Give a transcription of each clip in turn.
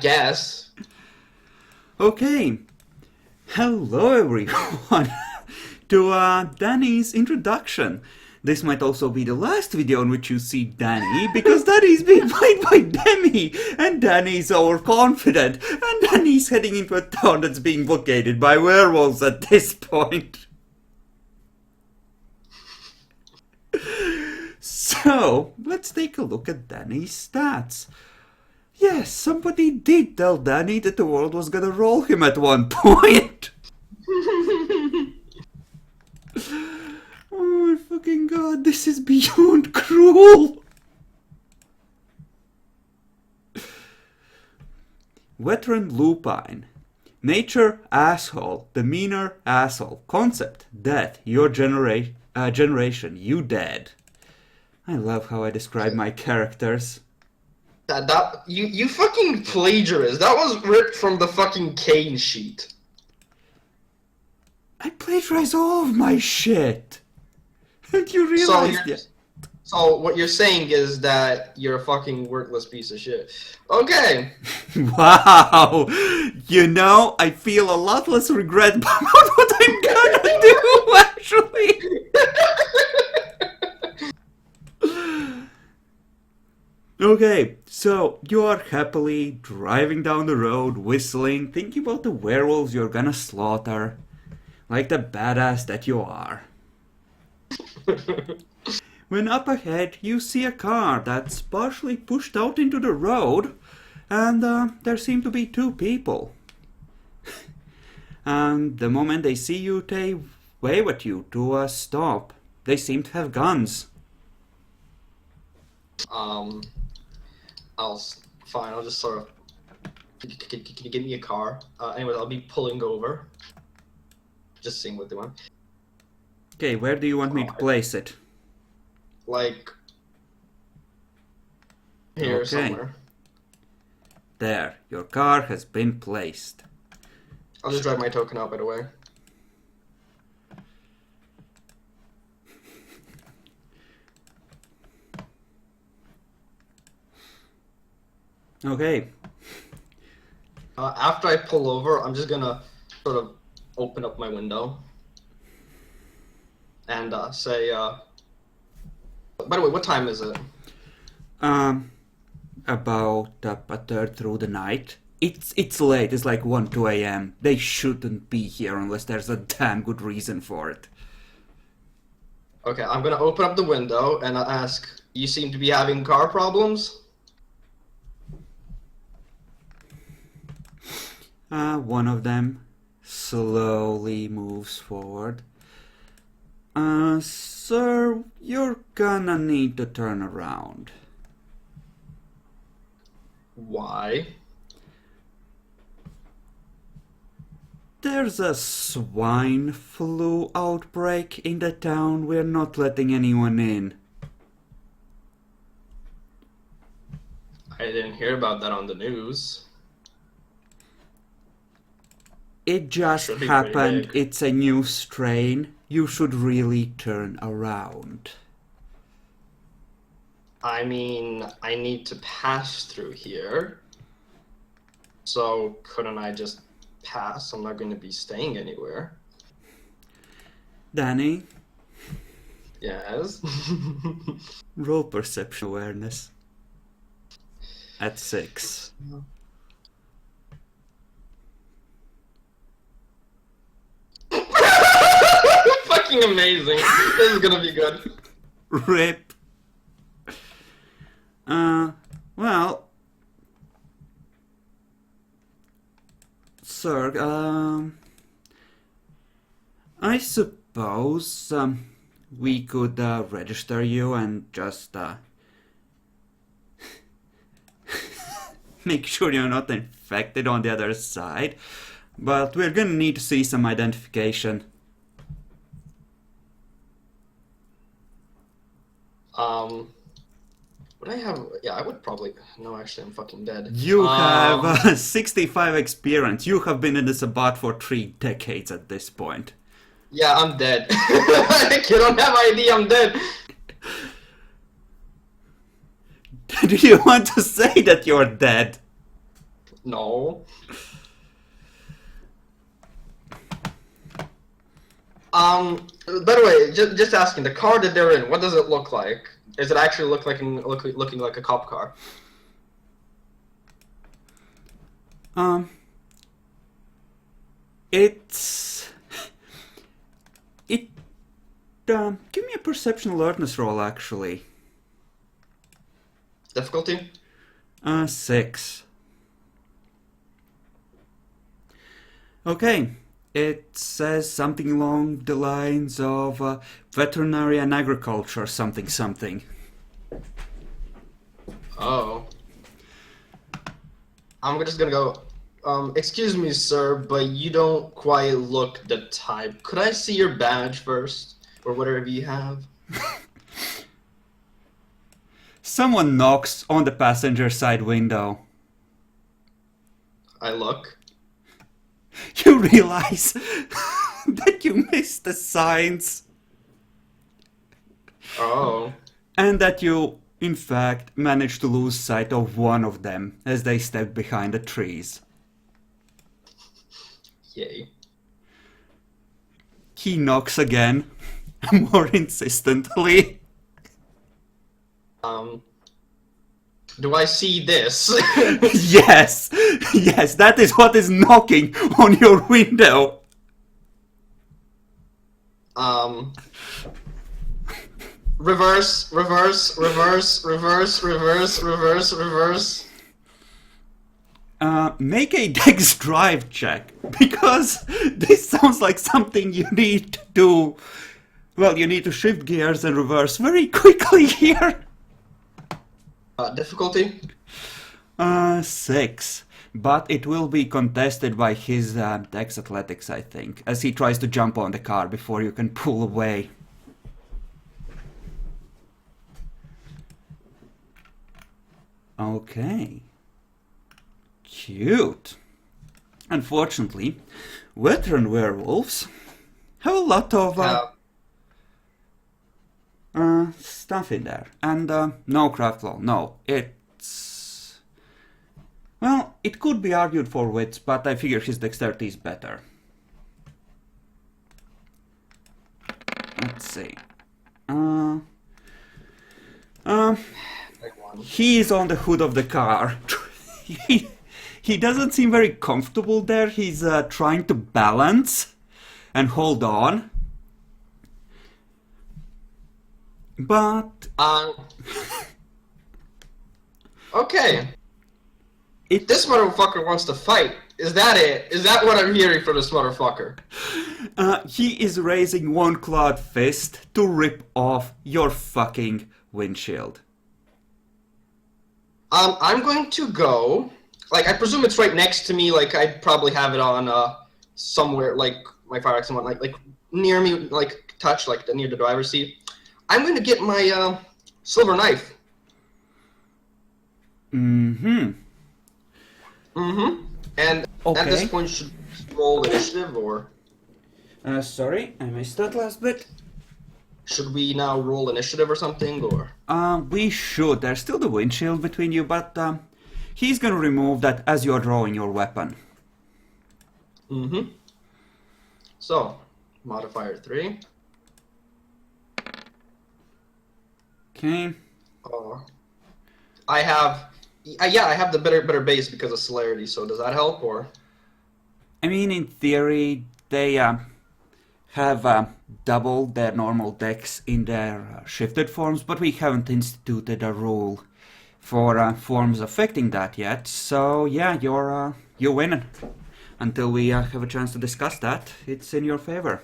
guess. Okay. Hello everyone to Danny's introduction. This might also be the last video in which you see Danny, because Danny is being played by Demi, and Danny is overconfident, and Danny's heading into a town that's being blockaded by werewolves at this point. So, let's take a look at Danny's stats. Yes, somebody did tell Danny that the world was gonna roll him at one point. Oh my fucking god, this is beyond cruel. Veteran lupine. Nature, asshole. Demeanor, asshole. Concept, death. Your generation, you dead. I love how I describe my characters. You fucking plagiarist. That was ripped from the fucking Kane sheet. I plagiarize all of my shit. Have you realized yet? So what you're saying is that you're a fucking worthless piece of shit. Okay. Wow. You know, I feel a lot less regret about what I'm gonna do, actually. Okay, so you are happily driving down the road, whistling, thinking about the werewolves you're gonna slaughter, like the badass that you are. When up ahead you see a car that's partially pushed out into the road, and there seem to be two people. And the moment they see you, they wave at you to stop. They seem to have guns. Fine, I'll just sort of... Can you give me a car? Anyways, I'll be pulling over. Just seeing what they want. Okay, where do you want me to place it? Like... here Okay. somewhere. There, your car has been placed. I'll just drive my token out, by the way. Okay. After I pull over, I'm just gonna sort of open up my window and say, by the way, what time is it? About a third through the night. It's late, it's like 1, 2 a.m. They shouldn't be here unless there's a damn good reason for it. Okay, I'm gonna open up the window and ask, you seem to be having car problems? One of them slowly moves forward. Sir, you're gonna need to turn around. Why? There's a swine flu outbreak in the town. We're not letting anyone in. I didn't hear about that on the news. It just Should be pretty happened. big. It's a new strain. You should really turn around. I mean, I need to pass through here. So, couldn't I just pass? I'm not going to be staying anywhere. Danny, Yes? roll perception awareness. At 6. Fucking amazing. This is gonna be good. RIP. Well, sir, I suppose, we could, register you and just, make sure you're not infected on the other side. But we're gonna need to see some identification. Would I have... Yeah, I would probably... No, actually, I'm fucking dead. You have 65 experience. You have been in the Sabbat for 3 decades at this point. Yeah, I'm dead. You don't have ID, I'm dead. Do you want to say that you're dead? No. By the way, just asking, the car that they're in, what does it look like? Does it actually looking like a cop car? It's... It... Give me a perception alertness roll, actually. Difficulty? 6. Okay. It says something along the lines of veterinary and agriculture, something something. Oh. I'm just gonna go, excuse me, sir, but you don't quite look the type. Could I see your badge first? Or whatever you have? Someone knocks on the passenger side window. I look. You realize that you missed the signs. Oh. And that you, in fact, managed to lose sight of one of them as they stepped behind the trees. Yay. He knocks again, more insistently. Do I see this? Yes! Yes, that is what is knocking on your window. Reverse, reverse, reverse, reverse, reverse, reverse, reverse. Make a dex drive check, because this sounds like something you need to do. Well, you need to shift gears and reverse very quickly here. Difficulty? 6. But it will be contested by his dex athletics, I think, as he tries to jump on the car before you can pull away. Okay. Cute. Unfortunately, veteran werewolves have a lot of stuff in there. And no craft law. No, it's... Well, it could be argued for wits, but I figure his dexterity is better. Let's see. He is on the hood of the car. He doesn't seem very comfortable there. He's trying to balance and hold on. But... Okay. This motherfucker wants to fight. Is that it? Is that what I'm hearing from this motherfucker? He is raising one clawed fist to rip off your fucking windshield. I'm going to go... Like, I presume it's right next to me, like, I'd probably have it on, somewhere, like, my fire exit, like, near me, like, touch, like, near the driver's seat. I'm going to get my, silver knife. Mm-hmm. Mm-hmm. And okay. At this point, should we roll initiative, or? Sorry, I missed that last bit. Should we now roll initiative or something, or? We should. There's still the windshield between you, but, he's gonna remove that as you're drawing your weapon. Mm-hmm. So, modifier 3. Okay. I have... yeah, I have the better base because of celerity, so does that help, or? I mean, in theory, they have doubled their normal dex in their shifted forms, but we haven't instituted a rule for forms affecting that yet. So yeah, you're winning. Until we have a chance to discuss that, it's in your favor.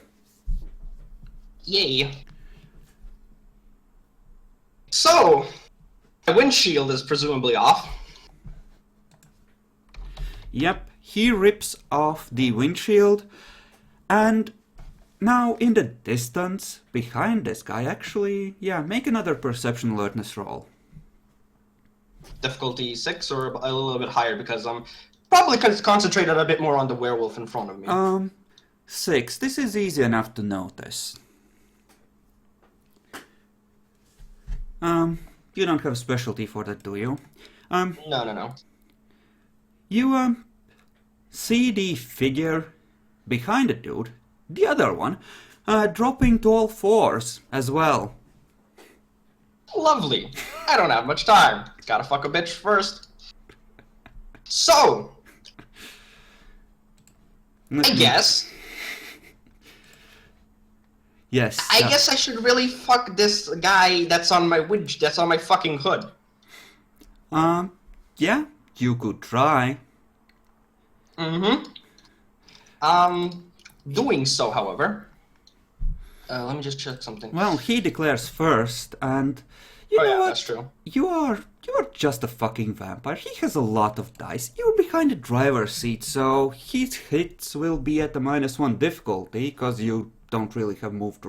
Yay. So, my windshield is presumably off. Yep, he rips off the windshield, and now in the distance, behind this guy, actually, yeah, make another perception alertness roll. Difficulty 6 or a little bit higher because I'm probably concentrated a bit more on the werewolf in front of me. 6. This is easy enough to notice. You don't have a specialty for that, do you? No. You see the figure behind the dude, the other one, dropping to all fours as well. Lovely. I don't have much time. Gotta fuck a bitch first. So, I guess. Yes. I guess I should really fuck this guy that's on my fucking hood. Yeah, you could try. Doing so, however. Let me just check something. Well, he declares first, and you know what? That's true. You are just a fucking vampire. He has a lot of dice. You're behind the driver's seat, so his hits will be at a -1 difficulty, because you don't really have move.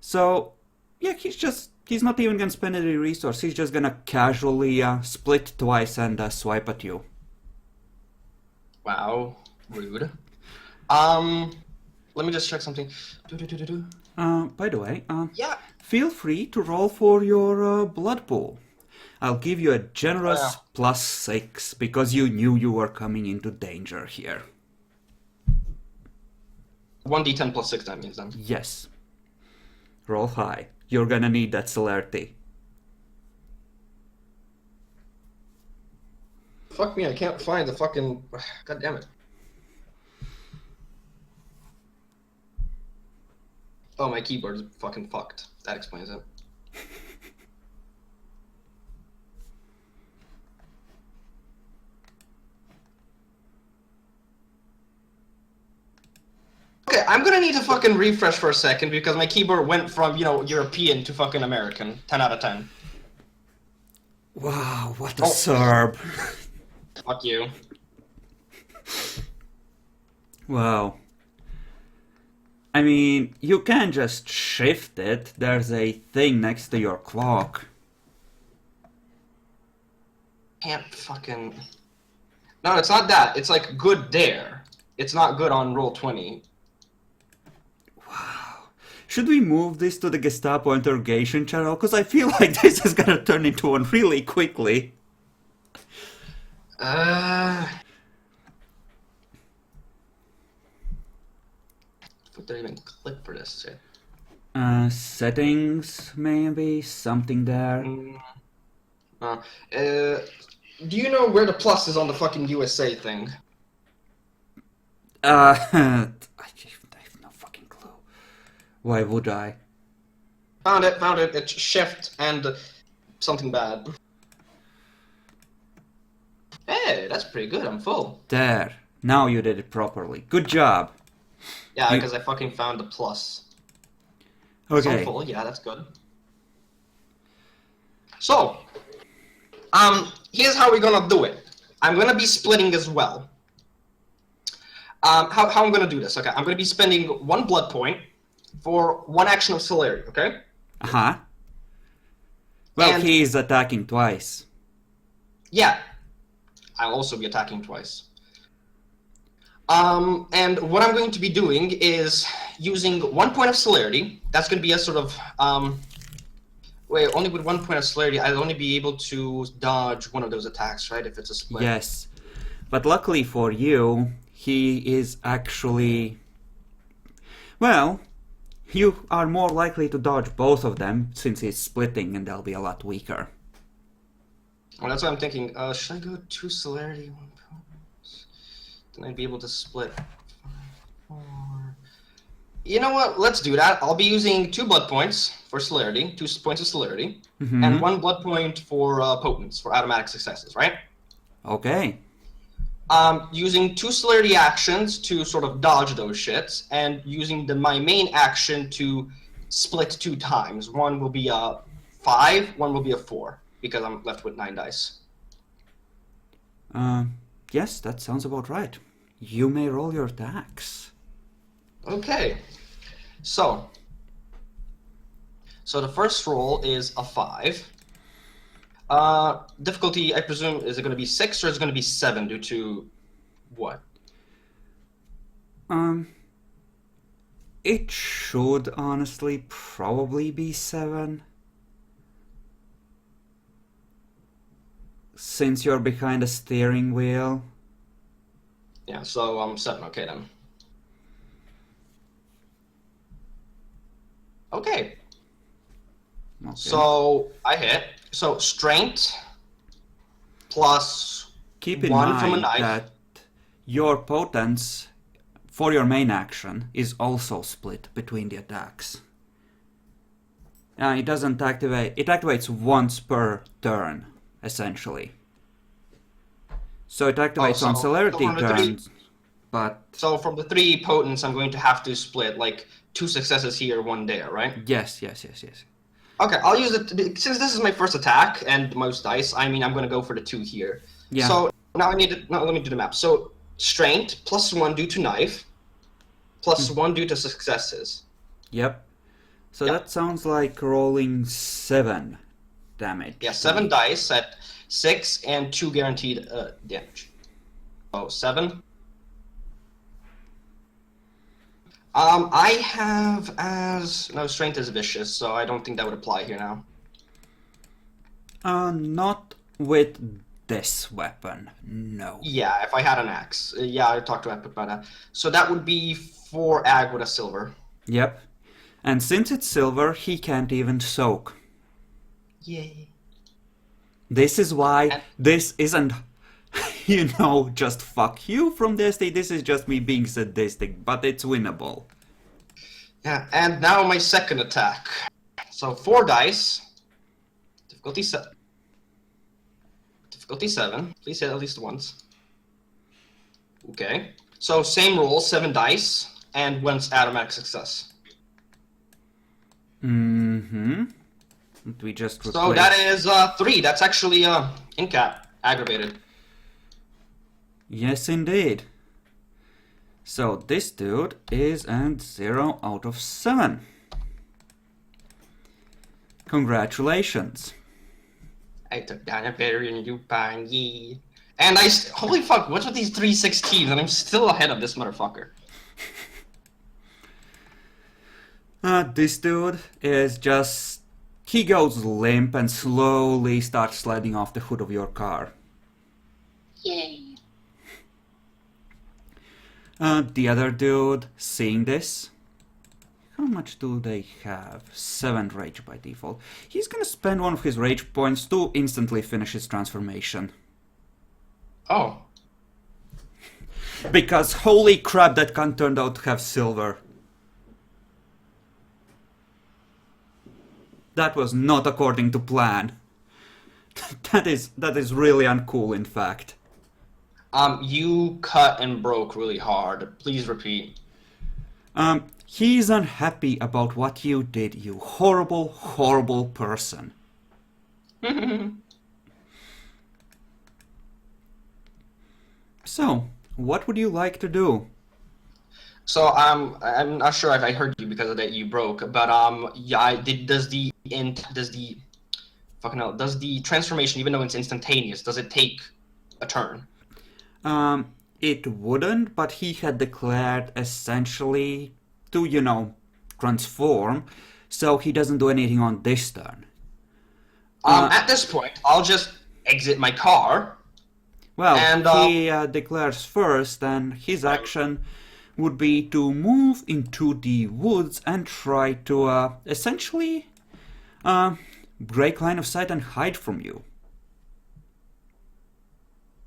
So, yeah, he's not even gonna spend any resource. He's just gonna casually split twice and swipe at you. Wow, rude. Let me just check something. By the way, Yeah. feel free to roll for your blood pool. I'll give you a generous +6 because you knew you were coming into danger here. 1d10 plus 6, that means then. Yes. Roll high. You're gonna need that celerity. Fuck me, I can't find the fucking... God damn it. Oh, my keyboard is fucking fucked. That explains it. Okay, I'm gonna need to fucking refresh for a second because my keyboard went from, European to fucking American. 10 out of 10. Wow, what a Serb. Fuck you. Wow. I mean, you can just shift it. There's a thing next to your clock. Can't fucking... No, it's not that. It's like good there. It's not good on roll 20. Wow. Should we move this to the Gestapo interrogation channel? Because I feel like this is gonna turn into one really quickly. What did I even click for this shit? Settings, maybe? Something there? Do you know where the plus is on the fucking USA thing? I have no fucking clue. Why would I? Found it. It's shift and something bad. Hey, that's pretty good. I'm full. There. Now you did it properly. Good job. Yeah, because I fucking found the plus. Okay. So I'm full. Yeah, that's good. So, here's how we're gonna do it. I'm gonna be splitting as well. How I'm gonna do this? Okay, I'm gonna be spending 1 blood point for 1 action of celerity. Okay. Uh-huh. Well, And- he is attacking twice. Yeah. I'll also be attacking twice. And what I'm going to be doing is using 1 point of celerity. That's going to be a sort of, only with 1 point of celerity, I'll only be able to dodge one of those attacks, right? If it's a split. Yes. But luckily for you, he is actually... Well, you are more likely to dodge both of them since he's splitting and they'll be a lot weaker. Well, that's what I'm thinking. Should I go 2 celerity? 1 point? Then I'd be able to split. 5, 4. You know what? Let's do that. I'll be using 2 blood points for celerity, 2 points of celerity, and 1 blood point for potence, for automatic successes, right? Okay. Using 2 celerity actions to sort of dodge those shits, and using my main action to split 2 times. One will be a 5, one will be a 4, because I'm left with 9 dice. Yes, that sounds about right. You may roll your attacks. Okay. So the first roll is a 5. Difficulty, I presume, is it going to be 6 or is it going to be 7 due to what? It should honestly probably be 7. since you're behind a steering wheel. Yeah, so 7. Okay then. Okay. Okay. So I hit. So strength plus Keep in 1 from a mind knife. that your potence for your main action is also split between the attacks. It doesn't activate. It activates once per turn, essentially. So it activates on celerity from the turns, but So from the 3 potents, I'm going to have to split like 2 successes here, 1 there, right? yes. Okay, I'll use it since this is my first attack and most dice. I mean, I'm going to go for the 2 here. Yeah. So now let me do the map. So strength plus 1 due to knife, plus 1 due to successes. Yep. So Yep. that sounds like rolling 7 damage. Yeah, 7 dice at 6 and 2 guaranteed damage. So 7. I have no, strength is vicious, so I don't think that would apply here now. Not with this weapon, no. Yeah, if I had an axe. Yeah, I talked to Epic about that. So that would be 4 ag with a silver. Yep. And since it's silver, he can't even soak. Yay. This is why this isn't, just fuck you from the SD. This is just me being sadistic, but it's winnable. Yeah, and now my second attack. So 4 dice. Difficulty 7. Difficulty 7. Please hit at least once. Okay. So same roll, 7 dice, and once automatic success. Mm-hmm. We just replaced. So that is 3. That's actually incap, aggravated. Yes, indeed. So this dude is at 0 out of 7. Congratulations. I took down a berry and you bang ye. And holy fuck, what's with these 316s? And I'm still ahead of this motherfucker. This dude is just... He goes limp and slowly starts sliding off the hood of your car. Yay. The other dude, seeing this... How much do they have? 7 rage by default. He's gonna spend one of his rage points to instantly finish his transformation. Oh. Because holy crap, that cunt turned out to have silver. That was not according to plan. That is really uncool, in fact. You cut and broke really hard. Please repeat. He's unhappy about what you did, you horrible, horrible person. So, what would you like to do? So I'm not sure if I heard you because of that you broke, but yeah, does the transformation, even though it's instantaneous, does it take a turn? It wouldn't, but he had declared essentially to, transform, so he doesn't do anything on this turn. At this point, I'll just exit my car. Well, and, he declares first, and his action would be to move into the woods and try to essentially break line of sight and hide from you.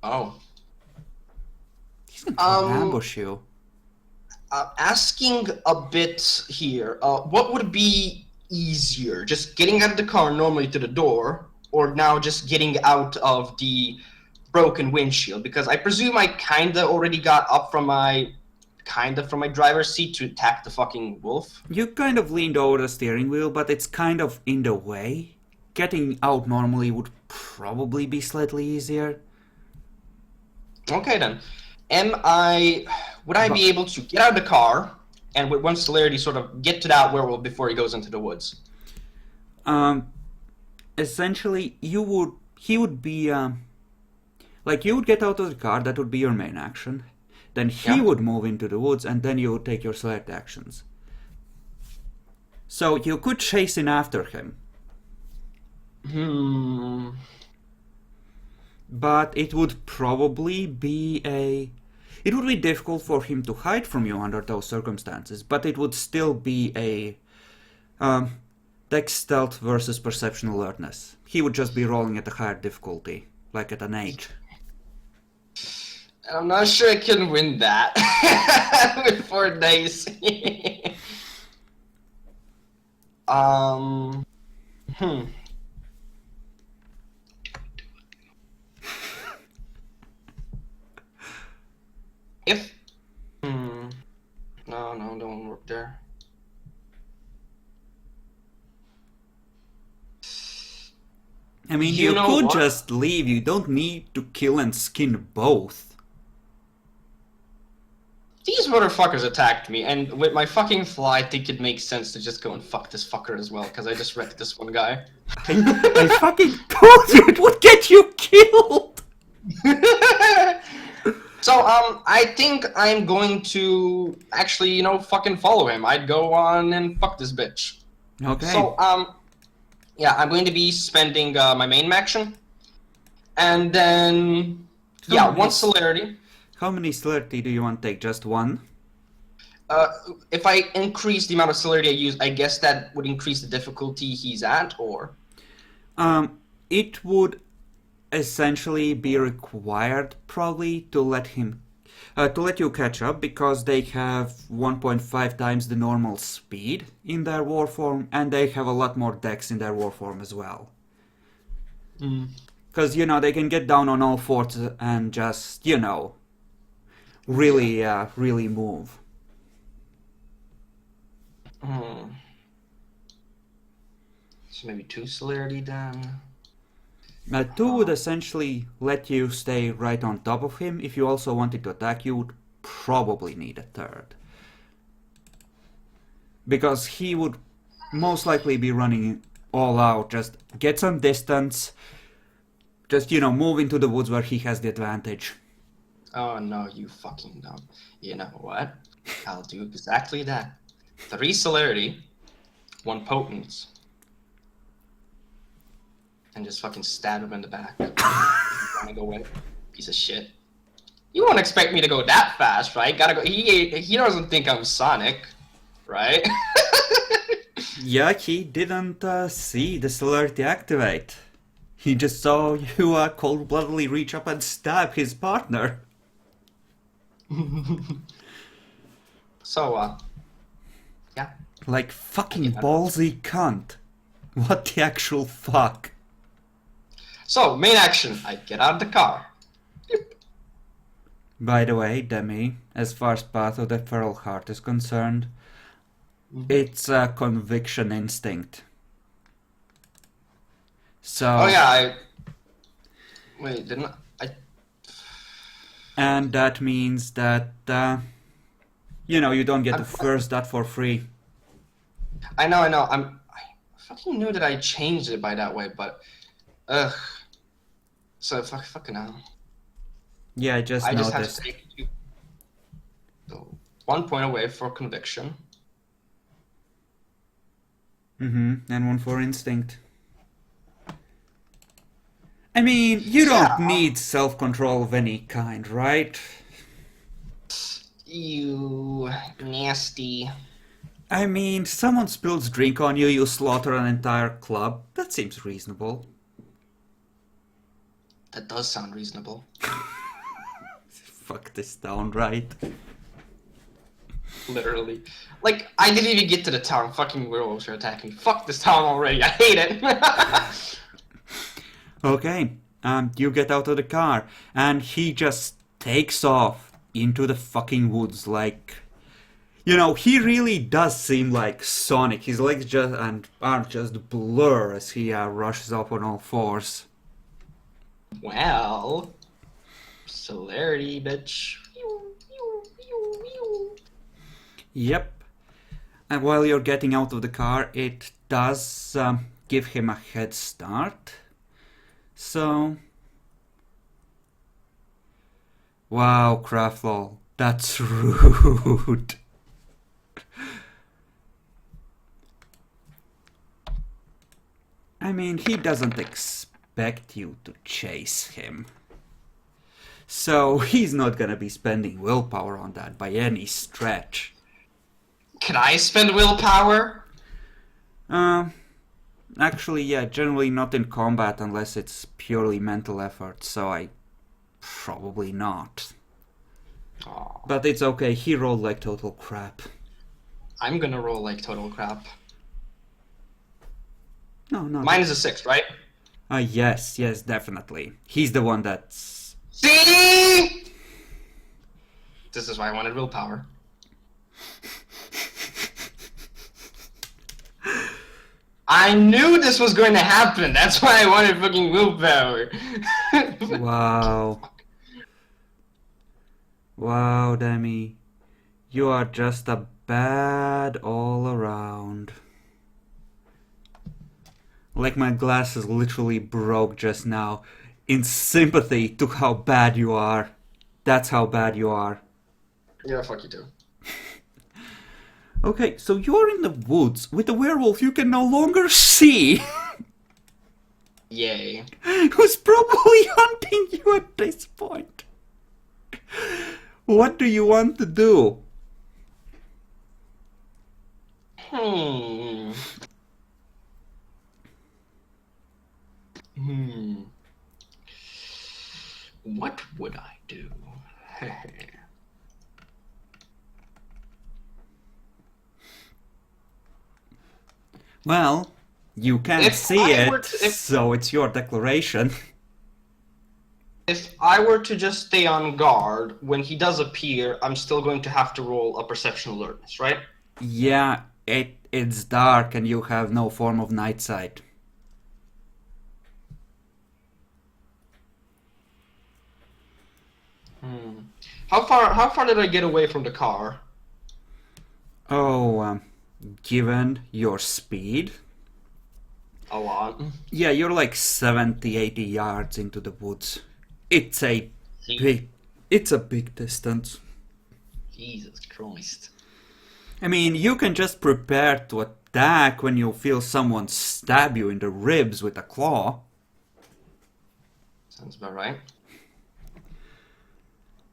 Oh. He's gonna try to ambush you. Asking a bit here, what would be easier? Just getting out of the car normally to the door, or now just getting out of the broken windshield? Because I presume I kinda already got up from my driver's seat to attack the fucking wolf. You kind of leaned over the steering wheel, but it's kind of in the way. Getting out normally would probably be slightly easier. Okay then. Would I be able to get out of the car and with one celerity sort of get to that werewolf before he goes into the woods? Essentially, he would be, you would get out of the car, that would be your main action. Then he would move into the woods, and then you would take your select actions. So you could chase in after him. but it would probably be a... It would be difficult for him to hide from you under those circumstances, but it would still be a dex stealth versus perception alertness. He would just be rolling at a higher difficulty, like at an 8. I'm not sure I can win that with 4 dice. If no, don't work there. I mean, You you know could what? just leave. You don't need to kill and skin both. These motherfuckers attacked me, and with my fucking fly, I think it makes sense to just go and fuck this fucker as well, because I just wrecked this one guy. I fucking told you it would get you killed! So, I think I'm going to actually, fucking follow him. I'd go on and fuck this bitch. Okay. So, yeah, I'm going to be spending my main action, and then, yeah, one celerity. How many celerity do you want to take? Just one? If I increase the amount of celerity I use, I guess that would increase the difficulty he's at, or? It would essentially be required probably to let him to let you catch up, because they have 1.5 times the normal speed in their war form, and they have a lot more dex in their war form as well. Because they can get down on all fours and just really really move. So maybe 2 celerity then. 2 would essentially let you stay right on top of him. If you also wanted to attack, you would probably need a 3rd. Because he would most likely be running all out, just get some distance, just, move into the woods where he has the advantage. Oh no, you fucking dumb. You know what? I'll do exactly that. 3 celerity, 1 potence. And just fucking stab him in the back. Wanna go away? Piece of shit. You won't expect me to go that fast, right? Gotta go. He doesn't think I'm Sonic, right? Yeah, he didn't see the celerity activate. He just saw you cold-bloodedly reach up and stab his partner. So, yeah. Like fucking ballsy cunt. What the actual fuck? So, main action. I get out of the car. By the way, Demi, as far as Path of the Feral Heart is concerned, it's a conviction instinct. So... Oh yeah, Wait, didn't I... And that means that, you don't get to first that for free. I know. I fucking knew that I changed it by that way, but... Ugh. So, fucking hell. Yeah, I just have noticed. to take 2... So, 1 point away for conviction. And 1 for instinct. I mean, you don't need self-control of any kind, right? You nasty. I mean, someone spills drink on you, you slaughter an entire club. That seems reasonable. That does sound reasonable. Fuck this town, right? Literally. Like, I didn't even get to the town. Fucking werewolves are attacking me. Fuck this town already. I hate it. Okay, you get out of the car, and he just takes off into the fucking woods like... he really does seem like Sonic. His legs and arms just blur as he rushes up on all fours. Well... Celerity, bitch. Yep. And while you're getting out of the car, it does give him a head start. So... Wow, Craftlol, that's rude. I mean, he doesn't expect you to chase him. So he's not gonna be spending willpower on that by any stretch. Can I spend willpower? Actually, yeah, generally not in combat unless it's purely mental effort, so I probably not. Aw. But it's okay, he rolled like total crap. I'm gonna roll like total crap. No, no. Mine is a 6, right? Yes, definitely. He's the one that's... See? This is why I wanted willpower. I knew this was going to happen. That's why I wanted fucking willpower. Wow. Wow, Demi. You are just a bad all around. Like my glasses literally broke just now. In sympathy to how bad you are. That's how bad you are. Yeah, fuck you too. Okay, so you're in the woods with a werewolf you can no longer see. Yay. Who's probably hunting you at this point. What do you want to do? What would I do? Well, you can't If see I were it, to- if- so it's your declaration. If I were to just stay on guard, when he does appear, I'm still going to have to roll a perception alertness, right? Yeah, it's dark and you have no form of night sight. How far did I get away from the car? Oh, given your speed, A lot. yeah, you're like 70, 80 yards into the woods. It's a big distance. Jesus Christ. I mean, you can just prepare to attack when you feel someone stab you in the ribs with a claw. Sounds about right.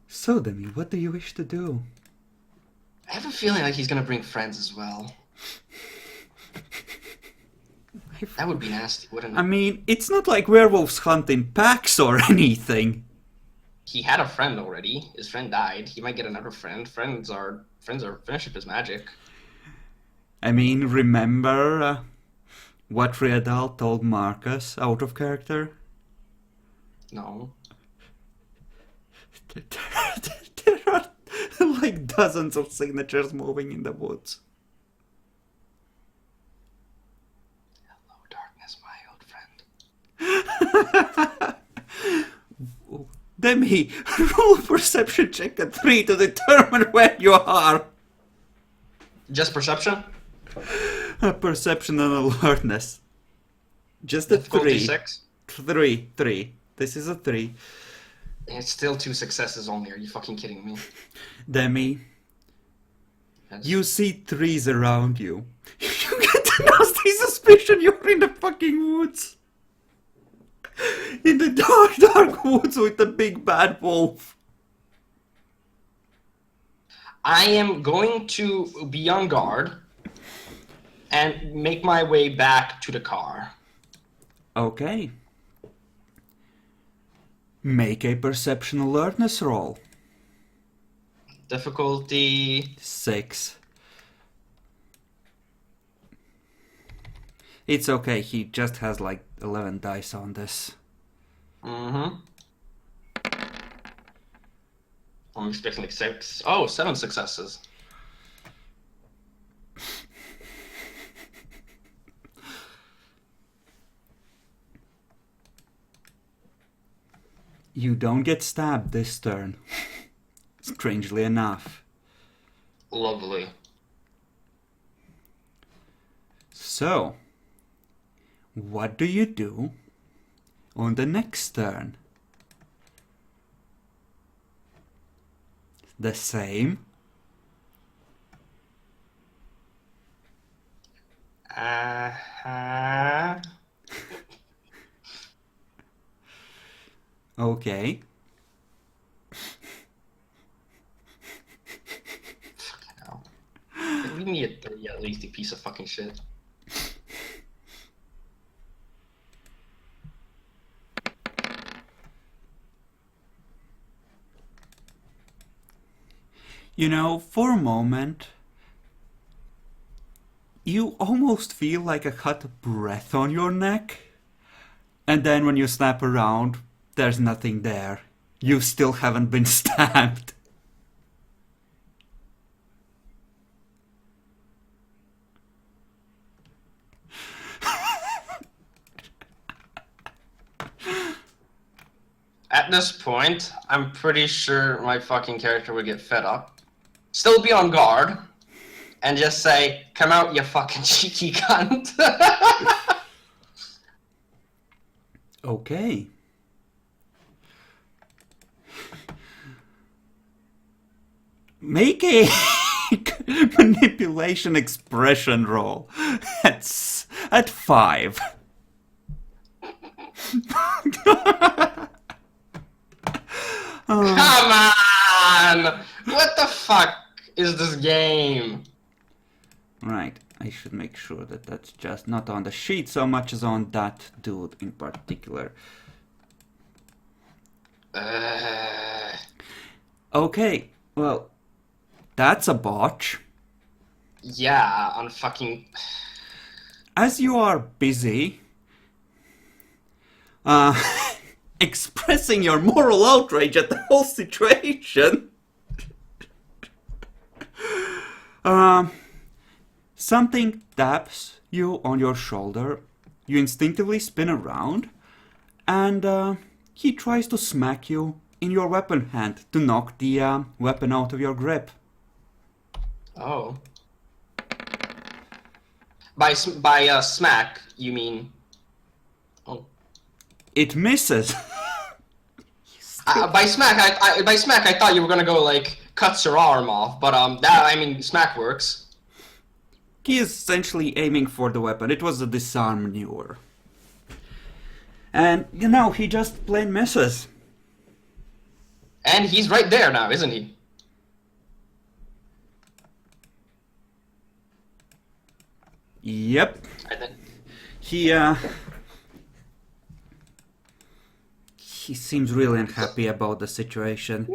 So, Demi, what do you wish to do? I have a feeling like he's gonna bring friends as well. That would be nasty, wouldn't it? I mean, it's not like werewolves hunt in packs or anything. He had a friend already. His friend died. He might get another friend. Friends are friendship is magic. I mean, remember what Riedal told Marcus out of character? No. There are like dozens of signatures moving in the woods. Hello, darkness, my old friend. Demi, roll a perception check at 3 to determine where you are. Just perception? A perception and alertness. Just a Difficulty 3. 6? 3. This is a 3. It's still 2 successes only. Are you fucking kidding me? Demi, Yes. you see trees around you. You get a nasty suspicion you're in the fucking woods. In the dark woods with the big bad wolf. I am going to be on guard and make my way back to the car. Okay. Make a perception alertness roll. Difficulty 6. It's okay, he just has like 11 dice on this. I'm expecting like 6. Oh, 7 successes. You don't get stabbed this turn. Strangely enough. Lovely. So, what do you do on the next turn? The same? Okay. Hell. We need a 30 at least, you piece of fucking shit. You know, for a moment, you almost feel like a hot breath on your neck. And then when you snap around, there's nothing there. You still haven't been stabbed. At this point, I'm pretty sure my fucking character would get fed up, still be on guard, and just say, "Come out, you fucking cheeky cunt." Okay. Make a manipulation expression roll. That's at 5. Come on! What the fuck is this game? Right, I should make sure that that's just not on the sheet so much as on that dude in particular. Okay, well, that's a botch. Yeah, on fucking... As you are busy expressing your moral outrage at the whole situation, something taps you on your shoulder. You instinctively spin around, and he tries to smack you in your weapon hand to knock the weapon out of your grip. Oh. By smack, you mean... Oh. It misses. By smack, I thought you were gonna go, like, cuts your arm off, but, smack works. He is essentially aiming for the weapon. It was a disarm maneuver. And, you know, he just plain misses. And he's right there now, isn't he? Yep. I think. He seems really unhappy about the situation.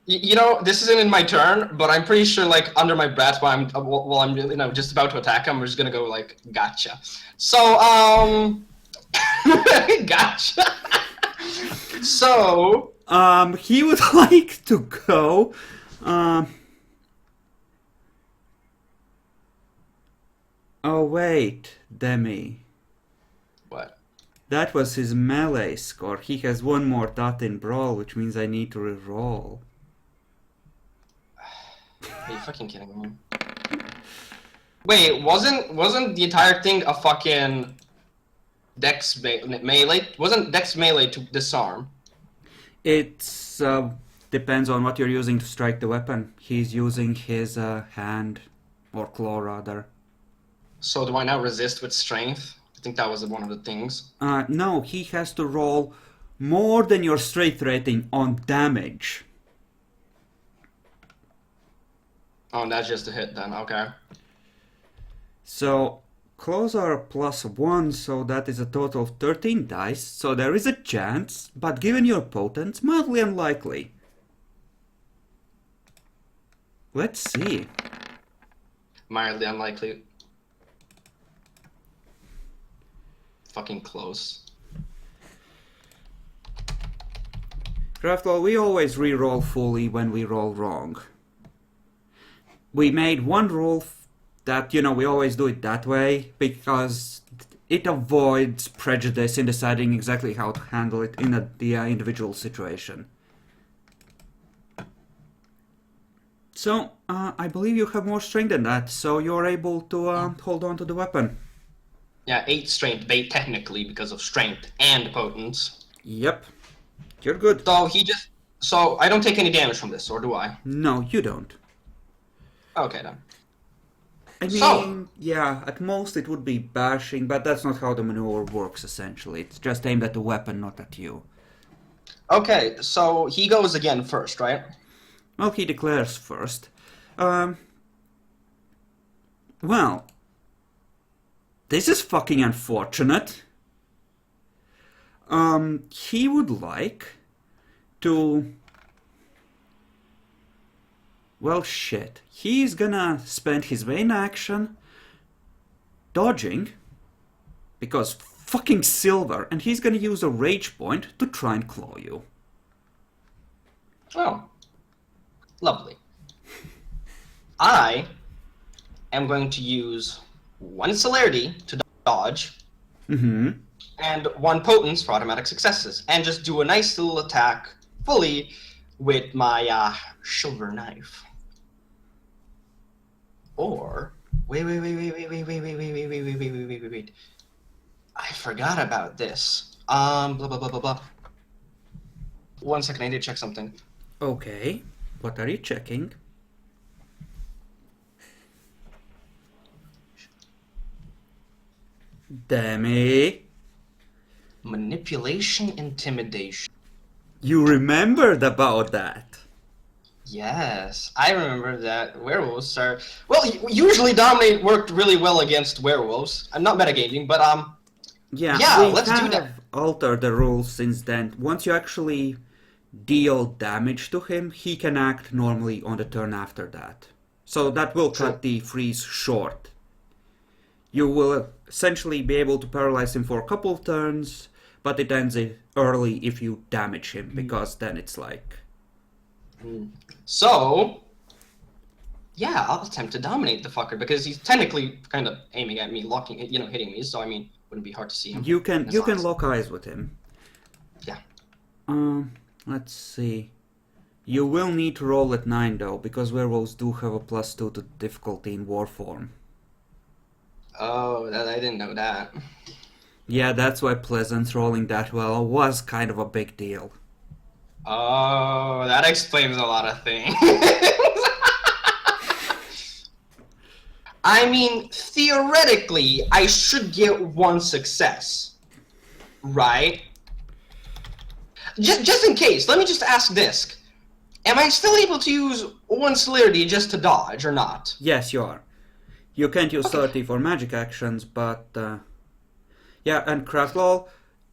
You know, this isn't in my turn, but I'm pretty sure, like, under my breath, while I'm, you know, just about to attack him, we're just gonna go, like, gotcha. So, gotcha. So, He would like to go, oh wait, Demi. what? That was his melee score. He has one more dot in brawl, which means I need to reroll. Are you fucking kidding me? Wait, wasn't the entire thing a fucking dex melee? Wasn't dex melee to disarm? It's depends on what you're using to strike the weapon. He's using his hand, or claw rather. So do I now resist with strength? I think that was one of the things. No, he has to roll more than your strength rating on damage. Oh, that's just a hit then, okay. So, claws are +1, so that is a total of 13 dice, so there is a chance, but given your potence, mildly unlikely. Let's see. Mildly unlikely. Fucking close. Craftwell, we always re-roll fully when we roll wrong. We made one rule that, you know, we always do it that way because it avoids prejudice in deciding exactly how to handle it in the individual situation. So, I believe you have more strength than that, so you're able to hold on to the weapon. Yeah, 8 strength, technically, because of strength and potence. Yep. You're good. So I don't take any damage from this, or do I? No, you don't. Okay, then. I So, mean, yeah, at most it would be bashing, but that's not how the maneuver works, essentially. It's just aimed at the weapon, not at you. okay, so he goes again first, right? Well, he declares first. Um, well, this is fucking unfortunate. He would like to... Well, shit. He's gonna spend his main action dodging, because fucking silver, and he's gonna use a rage point to try and claw you. Oh, lovely. I am going to use 1 celerity to dodge, Mm-hmm. and 1 potence for automatic successes, and just do a nice little attack fully with my silver knife. Or wait. I forgot about this. Blah blah blah blah blah. 1 second, I need to check something. Okay, what are you checking? Demi, Manipulation, intimidation. you remembered about that. Yes, I remember that werewolves are well. Usually, dominate worked really well against werewolves. I'm not metagaming, but Yeah, yeah, we let's do have that. altered the rules since then. Once you actually deal damage to him, he can act normally on the turn after that. So that will cut the freeze short. You will essentially be able to paralyze him for a couple of turns, but it ends it early if you damage him, because then it's like... So, yeah, I'll attempt to dominate the fucker because he's technically kind of aiming at me, locking, hitting me. So I mean, wouldn't be hard to see him. You can lock eyes with him. Yeah. Let's see. You will need to roll at 9 though, because werewolves do have a +2 to difficulty in war form. Oh, I didn't know that. Yeah, that's why Pleasance rolling that well was kind of a big deal. Oh, that explains a lot of things. I mean, theoretically, I should get 1 success, right? Just in case, let me just ask this. Am I still able to use 1 celerity just to dodge, or not? Yes, you are. You can't use Okay. 30 for magic actions, but... yeah, and Kraftlol,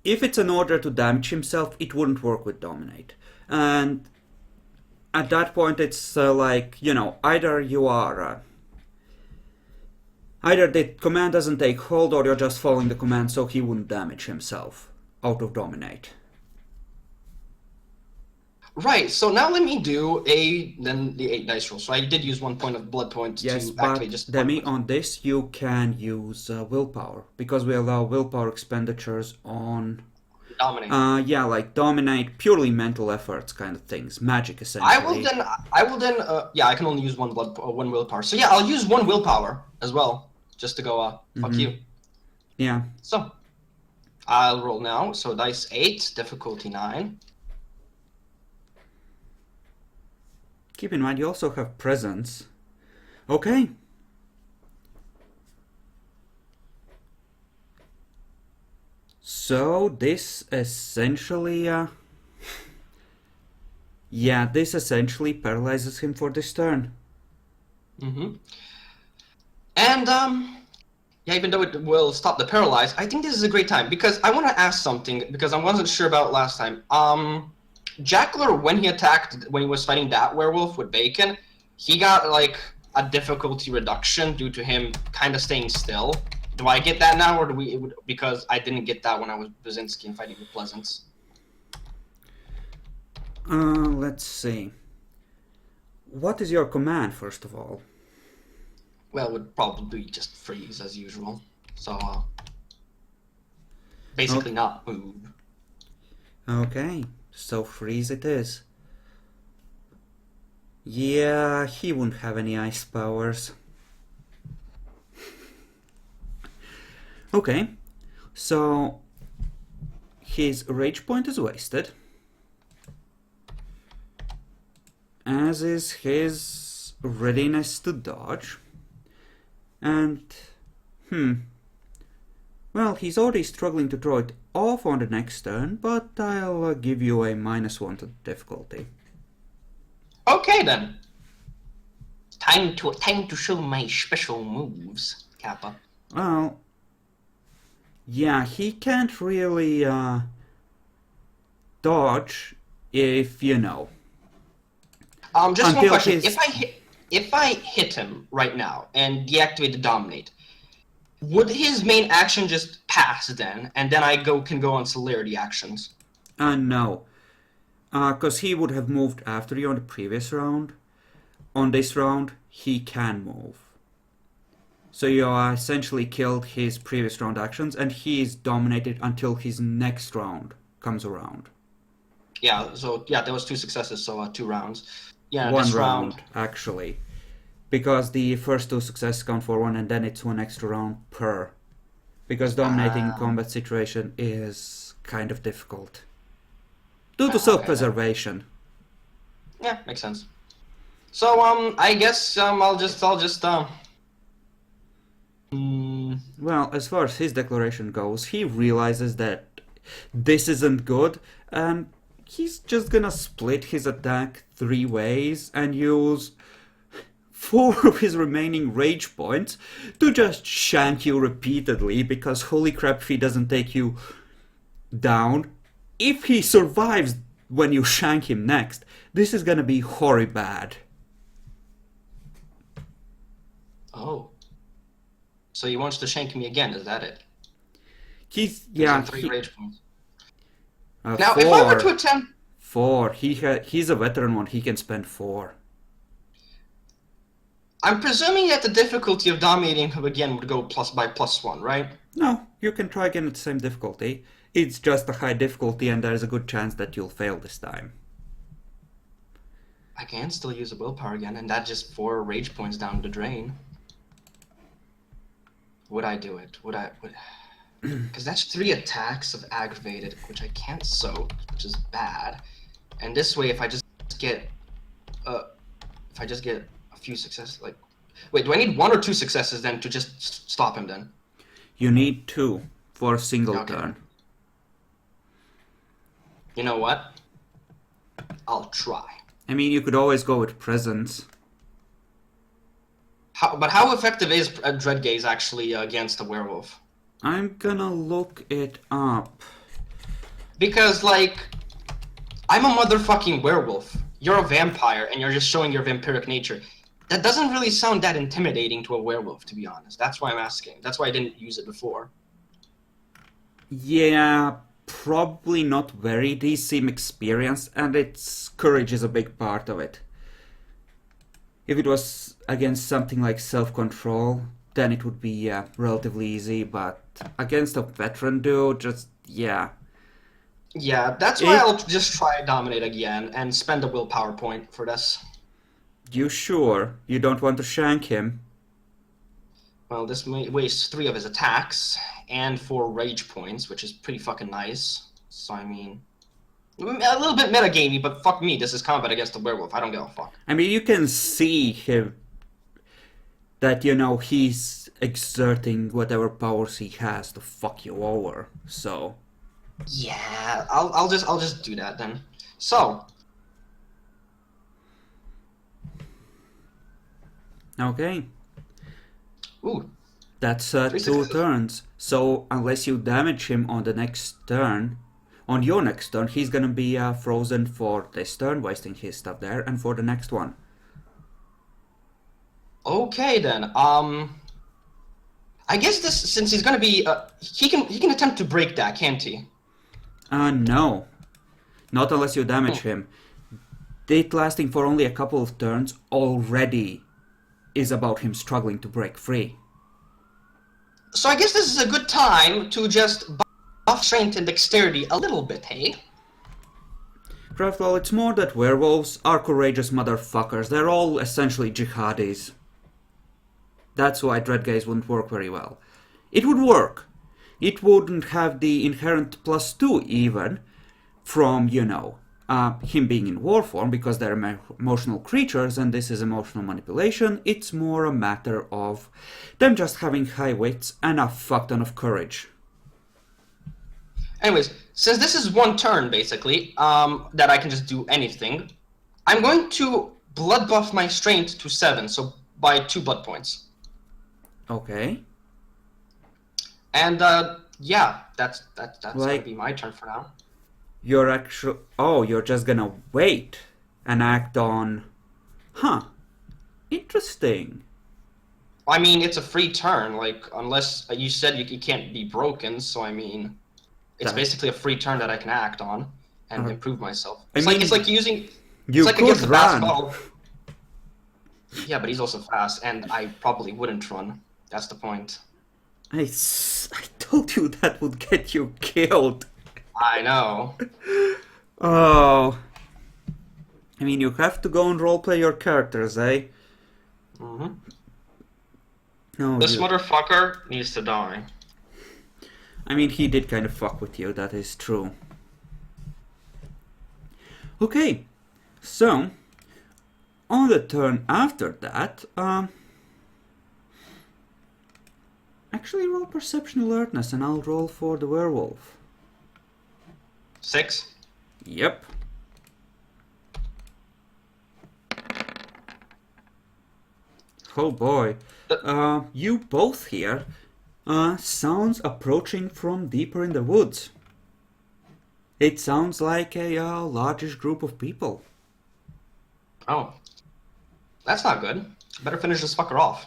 if it's an order to damage himself, it wouldn't work with Dominate. And at that point, it's like, either you are... either the command doesn't take hold, or you're just following the command so he wouldn't damage himself out of Dominate. Right, so now let me do then the 8 dice roll. So I did use 1 point of blood point Yes, to but activate just Demi, on this you can use willpower, because we allow willpower expenditures on... dominate. Yeah, like Dominate, purely mental efforts kind of things, magic essentially. I will then, yeah, I can only use 1 willpower. So yeah, I'll use 1 willpower as well, just to go, fuck you. Yeah. So, I'll roll now. So dice 8, difficulty 9. Keep in mind you also have presence. Okay. So this essentially, yeah, this essentially paralyzes him for this turn. Mm-hmm. And, yeah, even though it will stop the paralyze, I think this is a great time, because I want to ask something, because I wasn't sure about last time. Jackler, when he was fighting that werewolf with Bacon, he got, like, a difficulty reduction due to him kind of staying still. Do I get that now, or because I didn't get that when I was Brzezinski and fighting with Pleasance? Let's see. What is your command, first of all? Well, it would probably be just freeze, as usual. So, basically not move. Okay, so freeze it is. Yeah, he wouldn't have any ice powers. Okay, so his rage point is wasted, as is his readiness to dodge. And, well, he's already struggling to throw it off on the next turn, but I'll give you a -1 to difficulty. Okay then. Time to show my special moves, Kappa. Well, yeah, he can't really dodge if you know. Just one Until question. his- If I hit him right now and deactivate the dominate, would his main action just pass then, and then I can go on celerity actions? No. Because he would have moved after you on the previous round. On this round, he can move. So you essentially killed his previous round actions, and he is dominated until his next round comes around. Yeah, so yeah, there was 2 successes, so 2 rounds. Yeah, One this round, actually. Because the first 2 successes count for 1, and then it's 1 extra round per. Because dominating combat situation is kind of difficult. Due to self-preservation. Yeah, makes sense. So I guess I'll just Well, as far as his declaration goes, he realizes that this isn't good, and he's just gonna split his attack 3 ways and use 4 of his remaining rage points to just shank you repeatedly, because holy crap if he doesn't take you down. If he survives when you shank him next, this is gonna be horrid bad. Oh. So he wants to shank me again, is that it? He's, Using 3 rage points. Now, 4. if I were to attempt... 4. He's a veteran one, he can spend 4. I'm presuming that the difficulty of dominating him again would go by +1, right? No, you can try again at the same difficulty. It's just a high difficulty and there's a good chance that you'll fail this time. I can still use a willpower again, and that's just 4 rage points down the drain. Would I do it? Would? Because that's 3 attacks of aggravated, which I can't soak, which is bad. And this way, if I just get a few successes, like, wait, do I need 1 or 2 successes then to just stop him then? You need 2 for a single Okay. turn. You know what? I'll try. I mean, you could always go with presence. But how effective is Dread Gaze actually against a werewolf? I'm gonna look it up. Because, like, I'm a motherfucking werewolf. You're a vampire, and you're just showing your vampiric nature. That doesn't really sound that intimidating to a werewolf, to be honest. That's why I'm asking. That's why I didn't use it before. Yeah, probably not very. These seem experienced, and its courage is a big part of it. If it was against something like self-control, then it would be relatively easy, but against a veteran dude, just, yeah. Yeah, that's why I'll just try Dominate again and spend a willpower point for this. You sure? You don't want to shank him? Well, this wastes 3 of his attacks and 4 rage points, which is pretty fucking nice. So, I mean, a little bit metagamey, but fuck me, this is combat against a werewolf. I don't give a fuck. I mean, you can see him that, you know, he's exerting whatever powers he has to fuck you over. So, yeah, I'll just do that then. So, okay. Ooh. That's 3 2 successes. turns. So unless you damage him on the next turn, on your next turn, he's gonna be frozen for this turn, wasting his stuff there, and for the next one. Okay then. I guess this, since he's gonna be, he can attempt to break that, can't he? No. Not unless you damage him. It lasting for only a couple of turns already is about him struggling to break free. So I guess this is a good time to just buff strength and dexterity a little bit, hey? Craftwell, it's more that werewolves are courageous motherfuckers. They're all essentially jihadis. That's why Dreadgaze wouldn't work very well. It would work. It wouldn't have the inherent +2 even from, you know, him being in war form, because they're emotional creatures and this is emotional manipulation, it's more a matter of them just having high wits and a fuck ton of courage. Anyways, since this is one turn, basically, that I can just do anything, I'm going to blood buff my strength to 7, so by 2 blood points. Okay. And, yeah, that's Like, gonna be my turn for now. You're actually... Oh, you're just gonna wait and act on... Huh. Interesting. I mean, it's a free turn, like, unless you said you can't be broken, so I mean... It's basically a free turn that I can act on and improve myself. It's like using... You like could against a run. basketball. Yeah, but he's also fast, and I probably wouldn't run. That's the point. I told you that would get you killed. I know. Oh. I mean, you have to go and roleplay your characters, eh? Mm-hmm. No, This motherfucker needs to die. I mean, he did kind of fuck with you, that is true. Okay, so, on the turn after that, actually roll Perception Alertness and I'll roll for the werewolf. 6? Yep. Oh boy. You both hear sounds approaching from deeper in the woods. It sounds like a largish group of people. Oh. That's not good. Better finish this fucker off.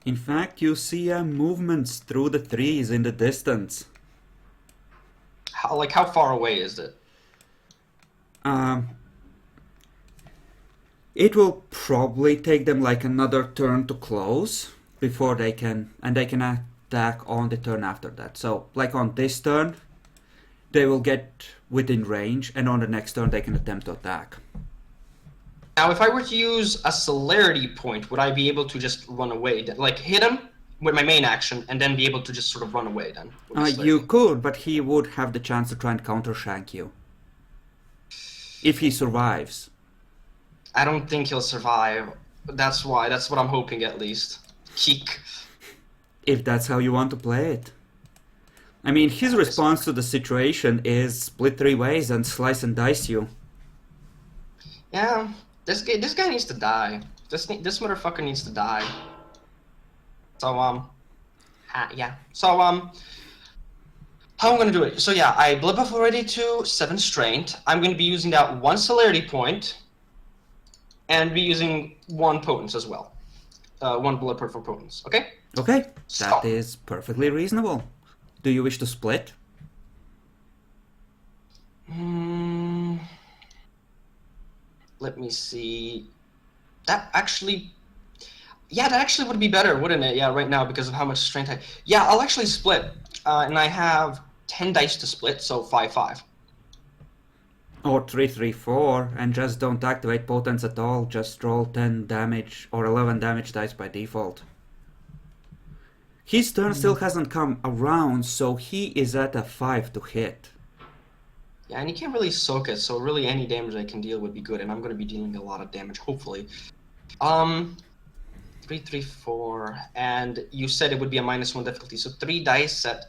In fact, you see movements through the trees in the distance. How far away is it? It will probably take them like another turn to close before they can attack on the turn after that. So, like on this turn, they will get within range, and on the next turn they can attempt to attack. Now, if I were to use a celerity point, would I be able to just run away? Like, hit him with my main action, and then be able to just sort of run away then? You could, but he would have the chance to try and counter-shank you. If he survives. I don't think he'll survive. That's why. That's what I'm hoping, at least. Keek. If that's how you want to play it. I mean, his response to the situation is split 3 ways and slice and dice you. Yeah, this guy needs to die. This motherfucker needs to die. So, yeah. So, how I'm gonna do it? So yeah, I blood buff already to 7 strength. I'm gonna be using that 1 celerity point, and be using 1 potence as well. 1 blood point for potence. Okay. Okay, So, that is perfectly reasonable. Do you wish to split? let me see. That actually would be better, wouldn't it? Yeah, right now because of how much strength I. Yeah, I'll actually split, and I have 10 dice to split, so 5-5. Or 3-3-4, and just don't activate potence at all, just roll 10 damage or 11 damage dice by default. His turn still hasn't come around, so he is at a 5 to hit. Yeah, and you can't really soak it, so really any damage I can deal would be good, and I'm going to be dealing a lot of damage, hopefully. 3-3-4, and you said it would be a -1 difficulty, so 3 dice at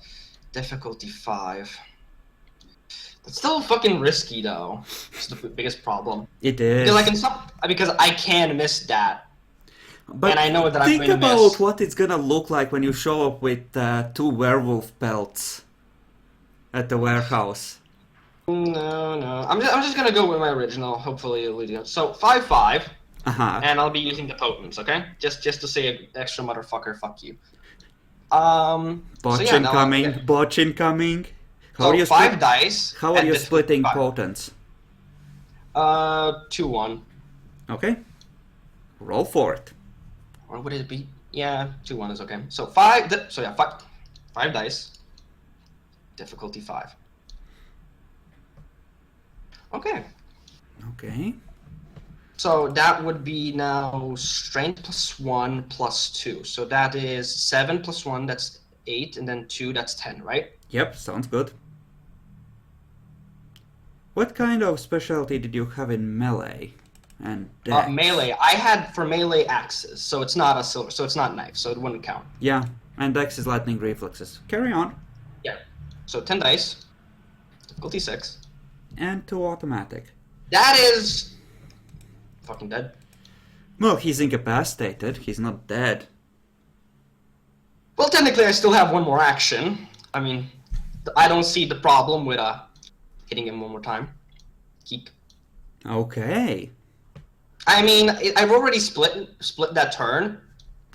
difficulty 5. It's still fucking risky, though. It's the biggest problem. It is. Because I can miss that. But and I know that I'm think going to about miss. what it's gonna look like when you show up with 2 werewolf pelts at the warehouse. No. I'm just gonna go with my original. Hopefully it'll do. So 5-5, and I'll be using the potence. Okay, just to say extra motherfucker, fuck you. Botch incoming. Botch incoming. How are you 5 dice. How are you splitting 5. potence? 2-1. Okay. Roll for it. Or would it be? Yeah, 2-1 is okay. So 5. So yeah, 5 dice. Difficulty 5. Okay. Okay. So that would be now strength +1 +2. So that is 7 + 1. That's 8, and then 2. That's 10, right? Yep, sounds good. What kind of specialty did you have in melee and dex? Melee. I had for melee axes, so it's not a silver, so it's not knife, so it wouldn't count. Yeah, and dex is lightning reflexes. Carry on. Yeah. So 10 dice, difficulty 6. And 2 automatic. That is fucking dead. Well, he's incapacitated. He's not dead. Well, technically, I still have one more action. I mean, I don't see the problem with hitting him one more time. Keep. Okay. I mean, I've already split that turn,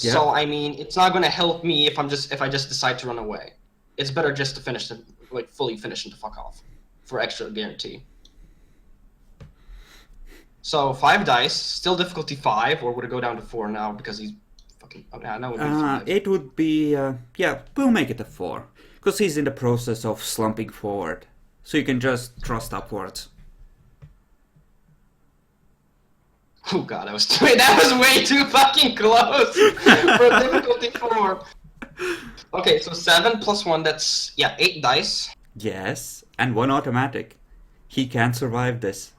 Yeah. so I mean, it's not gonna help me if I just decide to run away. It's better just to finish the fully finish and to fuck off, for extra guarantee. So 5 dice, still difficulty 5, or would it go down to 4 now because he's fucking? Oh, yeah, no, it would be 5. It would be, yeah, we'll make it a 4. Because he's in the process of slumping forward. So you can just thrust upwards. Oh god, that was way too fucking close for difficulty 4. Okay, so 7 plus 1, that's, 8 dice. Yes, and 1 automatic. He can't survive this.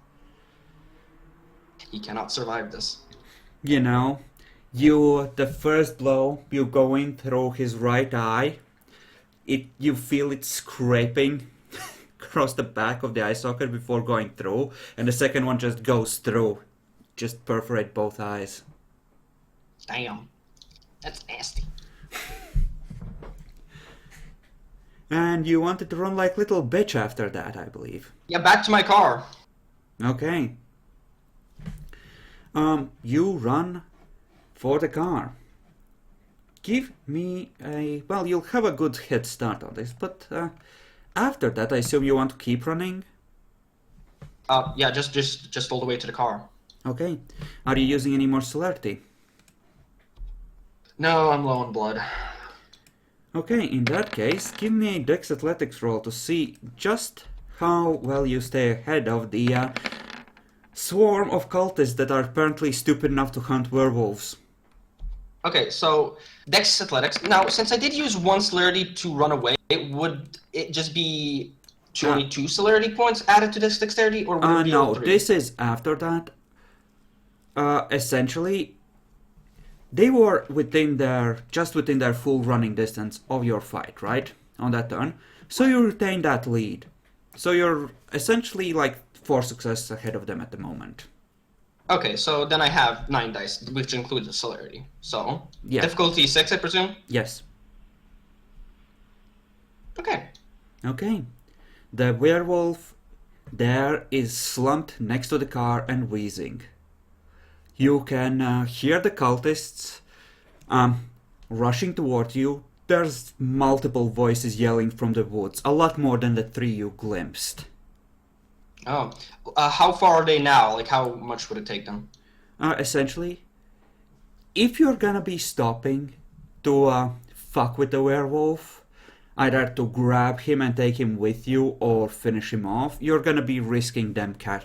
He cannot survive this. You know, the first blow, you go in through his right eye. You feel it scraping across the back of the eye socket before going through, and the second one just goes through. Just perforate both eyes. Damn. That's nasty. And you wanted to run like little bitch after that, I believe. Yeah, back to my car. Okay. You run for the car. Give me a... Well, you'll have a good head start on this, but after that, I assume you want to keep running? Yeah, just all the way to the car. Okay. Are you using any more celerity? No, I'm low on blood. Okay, in that case, give me a Dex Athletics roll to see just how well you stay ahead of the swarm of cultists that are apparently stupid enough to hunt werewolves. Okay, so Dex Athletics. Now, since I did use 1 celerity to run away, would it just be only 2 celerity points added to this dexterity, or would it be all No, 3? this is after that. Essentially, they were just within their full running distance of your fight, right? On that turn. So you retain that lead. So you're essentially like 4 successes ahead of them at the moment. Okay, so then I have 9 dice, which includes the celerity. So, Yeah. difficulty 6, I presume? Yes. Okay. Okay. The werewolf there is slumped next to the car and wheezing. You can hear the cultists rushing toward you. There's multiple voices yelling from the woods, a lot more than the 3 you glimpsed. Oh. How far are they now? Like, how much would it take them? Essentially, if you're gonna be stopping to fuck with the werewolf, either to grab him and take him with you or finish him off, you're gonna be risking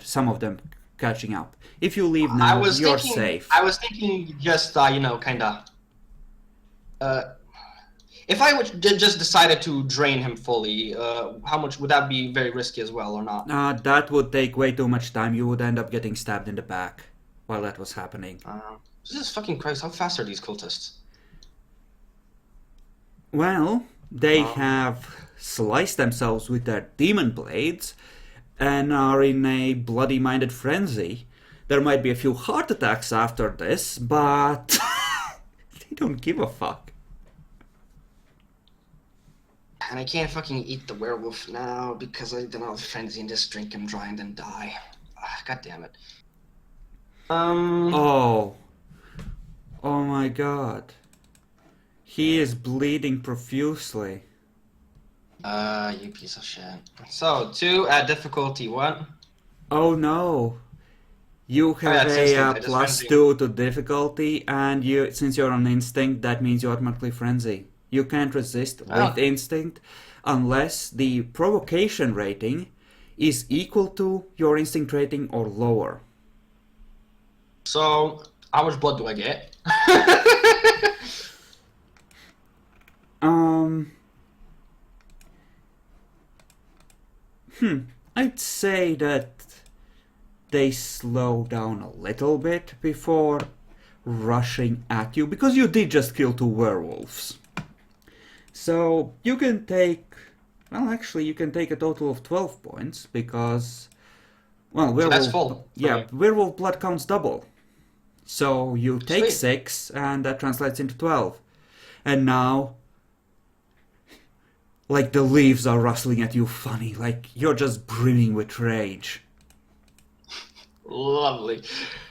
some of them catching up. If you leave now, you're safe. I was thinking just, kinda... if I would just decided to drain him fully, how much would that be very risky as well, or not? That would take way too much time. You would end up getting stabbed in the back while that was happening. Jesus fucking Christ, how fast are these cultists? Well, they have sliced themselves with their demon blades and are in a bloody-minded frenzy. There might be a few heart attacks after this, but they don't give a fuck. And I can't fucking eat the werewolf now because then I'll frenzy and just drink him dry and then die. God damn it. Oh my god. He is bleeding profusely. You piece of shit. So, 2 at difficulty, what? Oh no. You have a +2 to difficulty, and since you're on instinct, that means you automatically frenzy. You can't resist with instinct unless the provocation rating is equal to your instinct rating or lower. So, how much blood do I get? I'd say that they slow down a little bit before rushing at you, because you did just kill 2 werewolves. So you can take, well, actually you can take a total of 12 points, because, well, So werewolf, that's full. yeah, Okay. werewolf blood counts double. So you take Sweet. 6, and that translates into 12. And now, like, the leaves are rustling at you funny, like you're just brimming with rage. Lovely.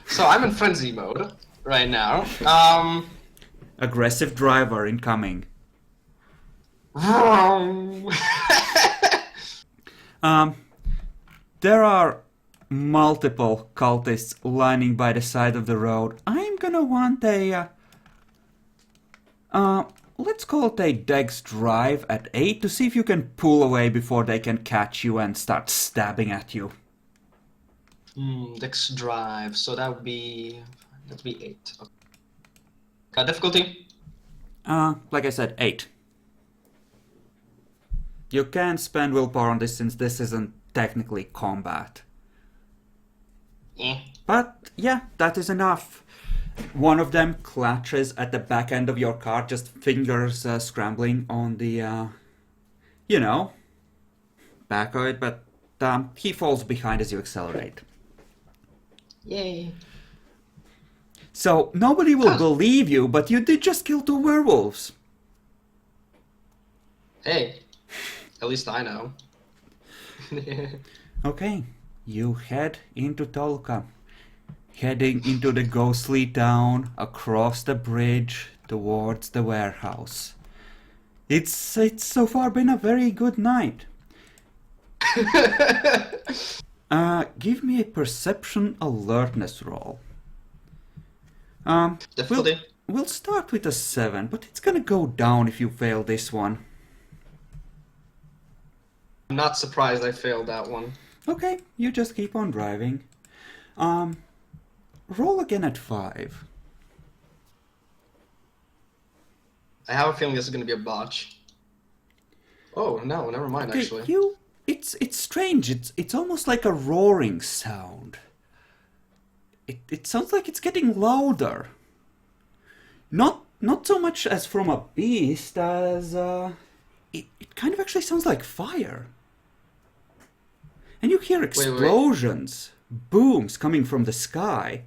So I'm in frenzy mode right now. Aggressive driver incoming. There are multiple cultists lining by the side of the road. I'm gonna want a, let's call it a dex drive at 8 to see if you can pull away before they can catch you and start stabbing at you. Dex drive. So that'd be 8. Okay. Difficulty? Like I said, 8. You can spend willpower on this since this isn't technically combat. Eh. But yeah, that is enough. One of them clutches at the back end of your car, just fingers scrambling on the, back of it, but he falls behind as you accelerate. Yay. So nobody will believe you, but you did just kill 2 werewolves. Hey, at least I know. Okay, you head into Toluca, heading into the ghostly town, across the bridge, towards the warehouse. It's so far been a very good night. Give me a perception alertness roll. Difficulty? We'll start with a 7, but it's gonna go down if you fail this one. I'm not surprised I failed that one. Okay, you just keep on driving. Roll again at 5. I have a feeling this is going to be a botch. Oh, no, never mind, Okay, actually. it's strange. It's almost like a roaring sound. It sounds like it's getting louder. Not so much as from a beast as it kind of actually sounds like fire. And you hear explosions, booms coming from the sky.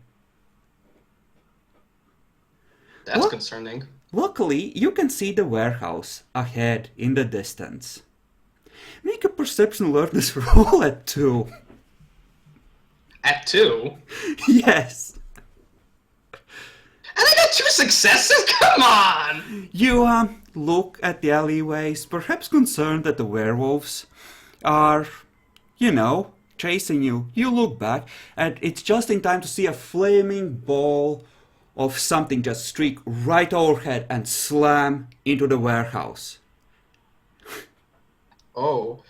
That's What? concerning. Luckily, you can see the warehouse ahead in the distance. Make a perception alertness roll at 2. At 2? Yes. And I got 2 successes? Come on! You look at the alleyways, perhaps concerned that the werewolves are, chasing you. You look back, and it's just in time to see a flaming ball of something just streak right overhead and slam into the warehouse. Oh.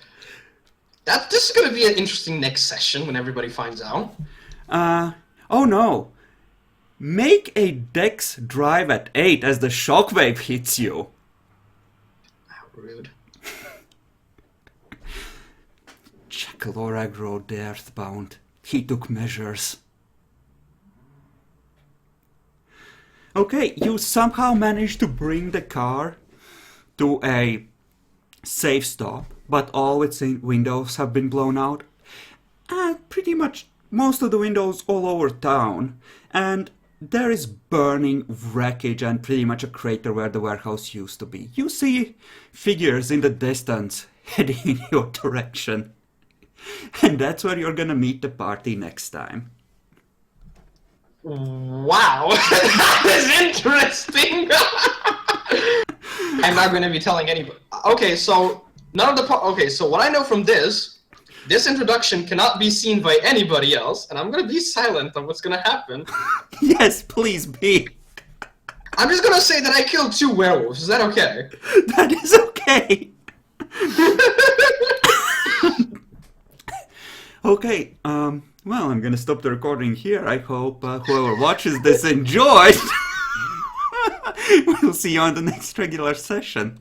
This is going to be an interesting next session when everybody finds out. Oh no. Make a dex drive at 8 as the shockwave hits you. How rude. Chakalorak rode the earthbound. He took measures. Okay, you somehow managed to bring the car to a safe stop, but all its windows have been blown out. And pretty much most of the windows all over town. And there is burning wreckage and pretty much a crater where the warehouse used to be. You see figures in the distance heading in your direction. And that's where you're gonna meet the party next time. Wow, that is interesting. I'm not going to be telling anybody. Okay, so so what I know from this introduction cannot be seen by anybody else, and I'm going to be silent on what's going to happen. Yes, please be. I'm just going to say that I killed 2 werewolves. Is that okay? That is okay. Okay, well, I'm gonna stop the recording here. I hope whoever watches this enjoyed. We'll see you on the next regular session.